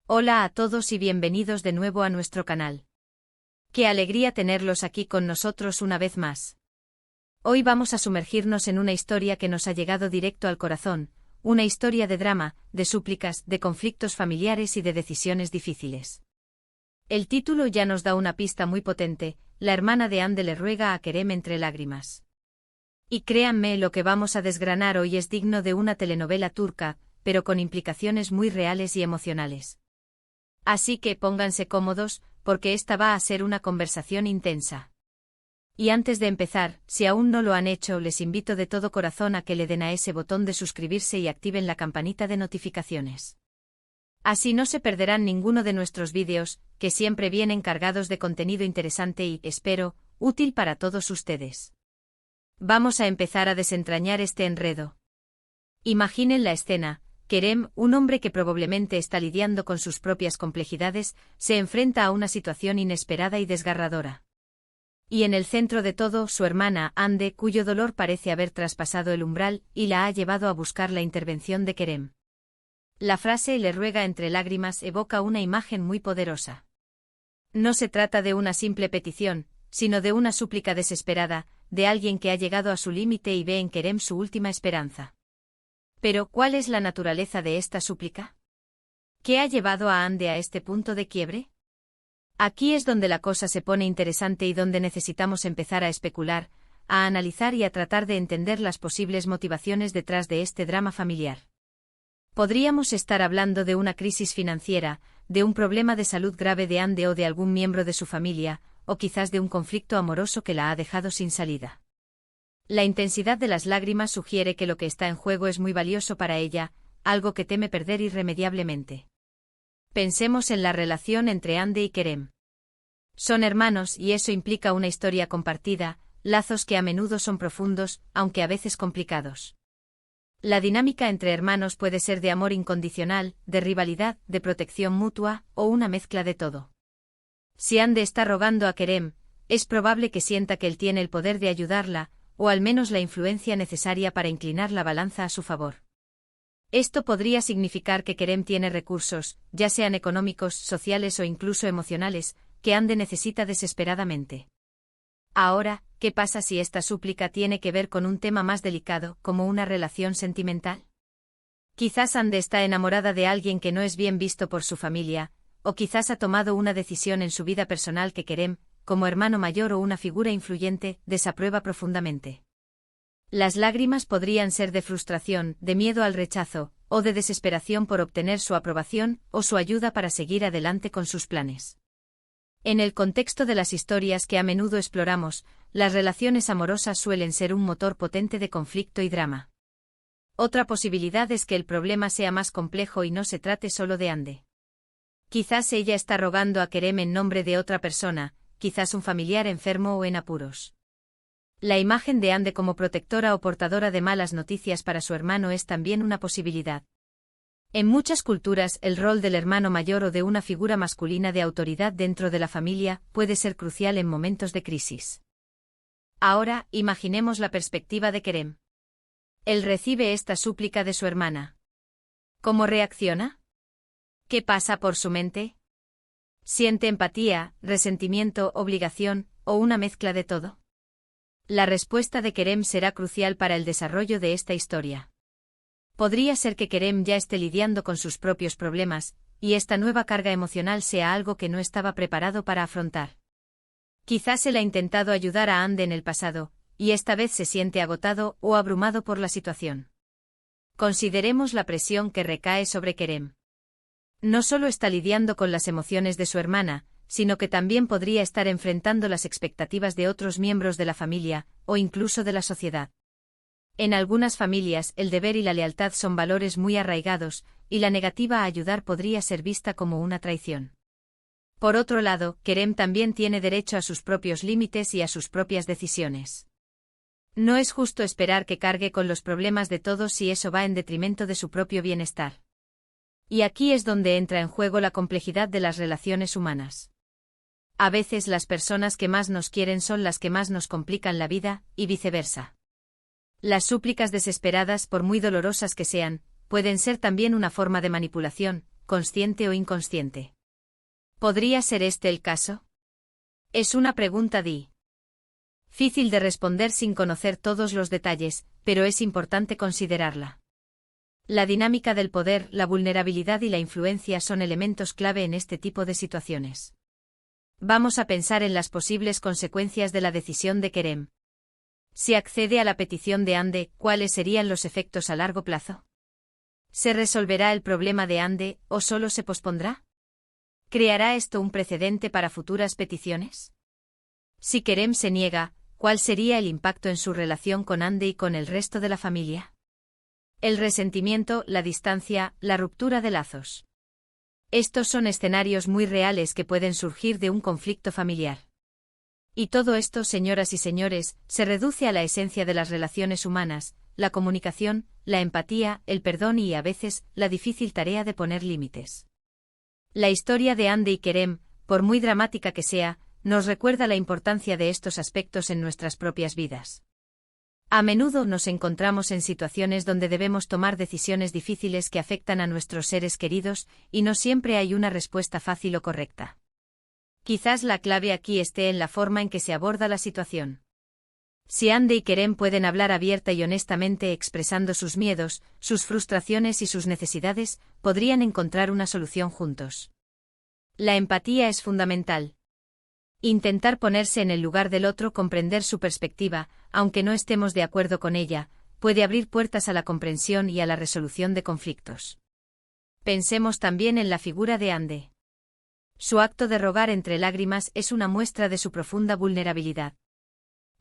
Hola a todos y bienvenidos de nuevo a nuestro canal. Qué alegría tenerlos aquí con nosotros una vez más. Hoy vamos a sumergirnos en una historia que nos ha llegado directo al corazón, una historia de drama, de súplicas, de conflictos familiares y de decisiones difíciles. El título ya nos da una pista muy potente: la hermana de Ande le ruega a Kerem entre lágrimas. Y créanme, lo que vamos a desgranar hoy es digno de una telenovela turca, pero con implicaciones muy reales y emocionales. Así que pónganse cómodos, porque esta va a ser una conversación intensa. Y antes de empezar, si aún no lo han hecho, les invito de todo corazón a que le den a ese botón de suscribirse y activen la campanita de notificaciones. Así no se perderán ninguno de nuestros vídeos, que siempre vienen cargados de contenido interesante y, espero, útil para todos ustedes. Vamos a empezar a desentrañar este enredo. Imaginen la escena. Kerem, un hombre que probablemente está lidiando con sus propias complejidades, se enfrenta a una situación inesperada y desgarradora. Y en el centro de todo, su hermana, Ande, cuyo dolor parece haber traspasado el umbral, y la ha llevado a buscar la intervención de Kerem. La frase "le ruega entre lágrimas" evoca una imagen muy poderosa. No se trata de una simple petición, sino de una súplica desesperada, de alguien que ha llegado a su límite y ve en Kerem su última esperanza. Pero, ¿cuál es la naturaleza de esta súplica? ¿Qué ha llevado a Ande a este punto de quiebre? Aquí es donde la cosa se pone interesante y donde necesitamos empezar a especular, a analizar y a tratar de entender las posibles motivaciones detrás de este drama familiar. Podríamos estar hablando de una crisis financiera, de un problema de salud grave de Ande o de algún miembro de su familia, o quizás de un conflicto amoroso que la ha dejado sin salida. La intensidad de las lágrimas sugiere que lo que está en juego es muy valioso para ella, algo que teme perder irremediablemente. Pensemos en la relación entre Ande y Kerem. Son hermanos y eso implica una historia compartida, lazos que a menudo son profundos, aunque a veces complicados. La dinámica entre hermanos puede ser de amor incondicional, de rivalidad, de protección mutua, o una mezcla de todo. Si Ande está rogando a Kerem, es probable que sienta que él tiene el poder de ayudarla, o al menos la influencia necesaria para inclinar la balanza a su favor. Esto podría significar que Kerem tiene recursos, ya sean económicos, sociales o incluso emocionales, que Ande necesita desesperadamente. Ahora, ¿qué pasa si esta súplica tiene que ver con un tema más delicado, como una relación sentimental? Quizás Ande está enamorada de alguien que no es bien visto por su familia, o quizás ha tomado una decisión en su vida personal que Kerem, como hermano mayor o una figura influyente, desaprueba profundamente. Las lágrimas podrían ser de frustración, de miedo al rechazo, o de desesperación por obtener su aprobación o su ayuda para seguir adelante con sus planes. En el contexto de las historias que a menudo exploramos, las relaciones amorosas suelen ser un motor potente de conflicto y drama. Otra posibilidad es que el problema sea más complejo y no se trate solo de Ande. Quizás ella está rogando a Kerem en nombre de otra persona, quizás un familiar enfermo o en apuros. La imagen de Ande como protectora o portadora de malas noticias para su hermano es también una posibilidad. En muchas culturas, el rol del hermano mayor o de una figura masculina de autoridad dentro de la familia puede ser crucial en momentos de crisis. Ahora, imaginemos la perspectiva de Kerem. Él recibe esta súplica de su hermana. ¿Cómo reacciona? ¿Qué pasa por su mente? ¿Siente empatía, resentimiento, obligación, o una mezcla de todo? La respuesta de Kerem será crucial para el desarrollo de esta historia. Podría ser que Kerem ya esté lidiando con sus propios problemas, y esta nueva carga emocional sea algo que no estaba preparado para afrontar. Quizás él ha intentado ayudar a Ande en el pasado, y esta vez se siente agotado o abrumado por la situación. Consideremos la presión que recae sobre Kerem. No solo está lidiando con las emociones de su hermana, sino que también podría estar enfrentando las expectativas de otros miembros de la familia, o incluso de la sociedad. En algunas familias, el deber y la lealtad son valores muy arraigados, y la negativa a ayudar podría ser vista como una traición. Por otro lado, Kerem también tiene derecho a sus propios límites y a sus propias decisiones. No es justo esperar que cargue con los problemas de todos si eso va en detrimento de su propio bienestar. Y aquí es donde entra en juego la complejidad de las relaciones humanas. A veces las personas que más nos quieren son las que más nos complican la vida, y viceversa. Las súplicas desesperadas, por muy dolorosas que sean, pueden ser también una forma de manipulación, consciente o inconsciente. ¿Podría ser este el caso? Es una pregunta difícil de responder sin conocer todos los detalles, pero es importante considerarla. La dinámica del poder, la vulnerabilidad y la influencia son elementos clave en este tipo de situaciones. Vamos a pensar en las posibles consecuencias de la decisión de Kerem. Si accede a la petición de Ande, ¿cuáles serían los efectos a largo plazo? ¿Se resolverá el problema de Ande o solo se pospondrá? ¿Creará esto un precedente para futuras peticiones? Si Kerem se niega, ¿cuál sería el impacto en su relación con Ande y con el resto de la familia? El resentimiento, la distancia, la ruptura de lazos. Estos son escenarios muy reales que pueden surgir de un conflicto familiar. Y todo esto, señoras y señores, se reduce a la esencia de las relaciones humanas, la comunicación, la empatía, el perdón y, a veces, la difícil tarea de poner límites. La historia de Ande y Kerem, por muy dramática que sea, nos recuerda la importancia de estos aspectos en nuestras propias vidas. A menudo nos encontramos en situaciones donde debemos tomar decisiones difíciles que afectan a nuestros seres queridos, y no siempre hay una respuesta fácil o correcta. Quizás la clave aquí esté en la forma en que se aborda la situación. Si Ande y Kerem pueden hablar abierta y honestamente expresando sus miedos, sus frustraciones y sus necesidades, podrían encontrar una solución juntos. La empatía es fundamental. Intentar ponerse en el lugar del otro, comprender su perspectiva, aunque no estemos de acuerdo con ella, puede abrir puertas a la comprensión y a la resolución de conflictos. Pensemos también en la figura de Ande. Su acto de rogar entre lágrimas es una muestra de su profunda vulnerabilidad.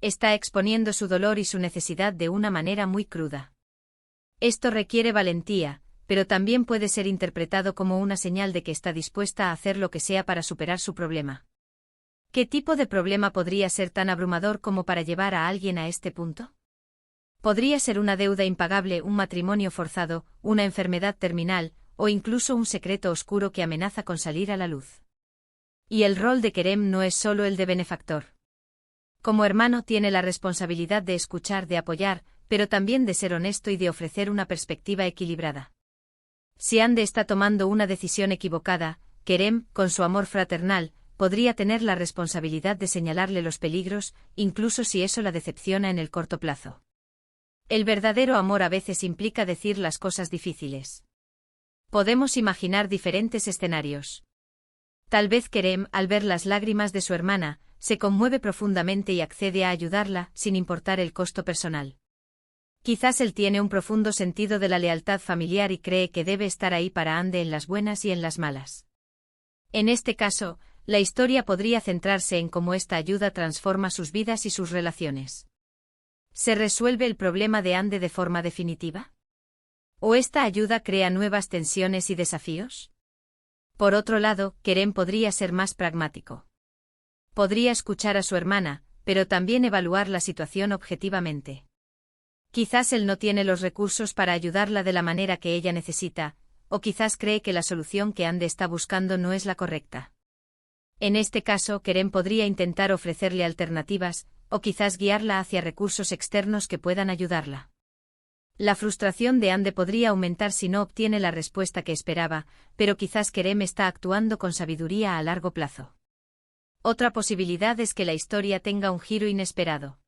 Está exponiendo su dolor y su necesidad de una manera muy cruda. Esto requiere valentía, pero también puede ser interpretado como una señal de que está dispuesta a hacer lo que sea para superar su problema. ¿Qué tipo de problema podría ser tan abrumador como para llevar a alguien a este punto? Podría ser una deuda impagable, un matrimonio forzado, una enfermedad terminal, o incluso un secreto oscuro que amenaza con salir a la luz. Y el rol de Kerem no es solo el de benefactor. Como hermano tiene la responsabilidad de escuchar, de apoyar, pero también de ser honesto y de ofrecer una perspectiva equilibrada. Si Ande está tomando una decisión equivocada, Kerem, con su amor fraternal, podría tener la responsabilidad de señalarle los peligros, incluso si eso la decepciona en el corto plazo. El verdadero amor a veces implica decir las cosas difíciles. Podemos imaginar diferentes escenarios. Tal vez Kerem, al ver las lágrimas de su hermana, se conmueve profundamente y accede a ayudarla, sin importar el costo personal. Quizás él tiene un profundo sentido de la lealtad familiar y cree que debe estar ahí para Ande en las buenas y en las malas. En este caso, la historia podría centrarse en cómo esta ayuda transforma sus vidas y sus relaciones. ¿Se resuelve el problema de Ande de forma definitiva? ¿O esta ayuda crea nuevas tensiones y desafíos? Por otro lado, Kerem podría ser más pragmático. Podría escuchar a su hermana, pero también evaluar la situación objetivamente. Quizás él no tiene los recursos para ayudarla de la manera que ella necesita, o quizás cree que la solución que Ande está buscando no es la correcta. En este caso, Kerem podría intentar ofrecerle alternativas, o quizás guiarla hacia recursos externos que puedan ayudarla. La frustración de Ande podría aumentar si no obtiene la respuesta que esperaba, pero quizás Kerem está actuando con sabiduría a largo plazo. Otra posibilidad es que la historia tenga un giro inesperado.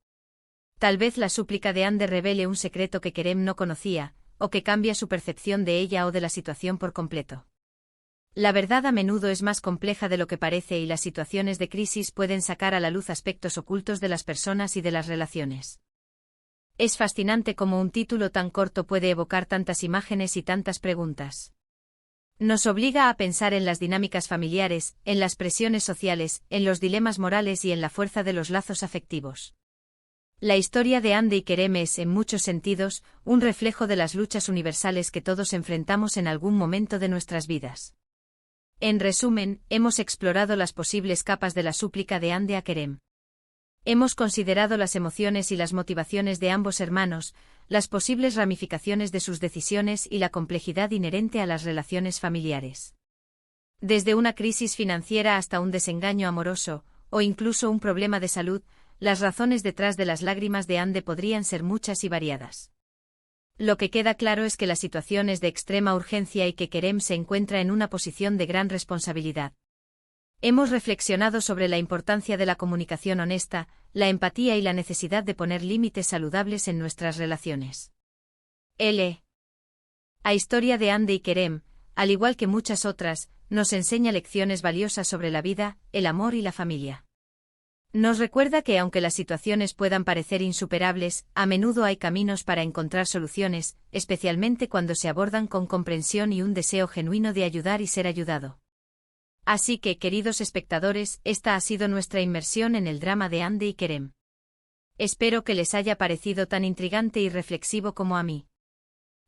Tal vez la súplica de Ande revele un secreto que Kerem no conocía, o que cambia su percepción de ella o de la situación por completo. La verdad a menudo es más compleja de lo que parece y las situaciones de crisis pueden sacar a la luz aspectos ocultos de las personas y de las relaciones. Es fascinante cómo un título tan corto puede evocar tantas imágenes y tantas preguntas. Nos obliga a pensar en las dinámicas familiares, en las presiones sociales, en los dilemas morales y en la fuerza de los lazos afectivos. La historia de Ande y Kerem es, en muchos sentidos, un reflejo de las luchas universales que todos enfrentamos en algún momento de nuestras vidas. En resumen, hemos explorado las posibles capas de la súplica de Ande a Kerem. Hemos considerado las emociones y las motivaciones de ambos hermanos, las posibles ramificaciones de sus decisiones y la complejidad inherente a las relaciones familiares. Desde una crisis financiera hasta un desengaño amoroso, o incluso un problema de salud, las razones detrás de las lágrimas de Ande podrían ser muchas y variadas. Lo que queda claro es que la situación es de extrema urgencia y que Kerem se encuentra en una posición de gran responsabilidad. Hemos reflexionado sobre la importancia de la comunicación honesta, la empatía y la necesidad de poner límites saludables en nuestras relaciones. La historia de Hande y Kerem, al igual que muchas otras, nos enseña lecciones valiosas sobre la vida, el amor y la familia. Nos recuerda que aunque las situaciones puedan parecer insuperables, a menudo hay caminos para encontrar soluciones, especialmente cuando se abordan con comprensión y un deseo genuino de ayudar y ser ayudado. Así que, queridos espectadores, esta ha sido nuestra inmersión en el drama de Hande y Kerem. Espero que les haya parecido tan intrigante y reflexivo como a mí.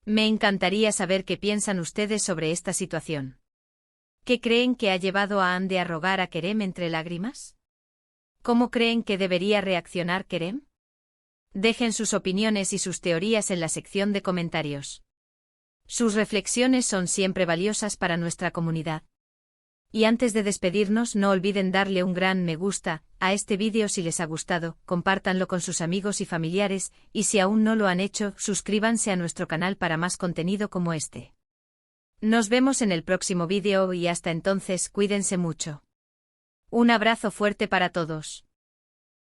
Me encantaría saber qué piensan ustedes sobre esta situación. ¿Qué creen que ha llevado a Hande a rogar a Kerem entre lágrimas? ¿Cómo creen que debería reaccionar Kerem? Dejen sus opiniones y sus teorías en la sección de comentarios. Sus reflexiones son siempre valiosas para nuestra comunidad. Y antes de despedirnos, no olviden darle un gran me gusta a este vídeo si les ha gustado, compártanlo con sus amigos y familiares, y si aún no lo han hecho, suscríbanse a nuestro canal para más contenido como este. Nos vemos en el próximo vídeo y hasta entonces cuídense mucho. Un abrazo fuerte para todos.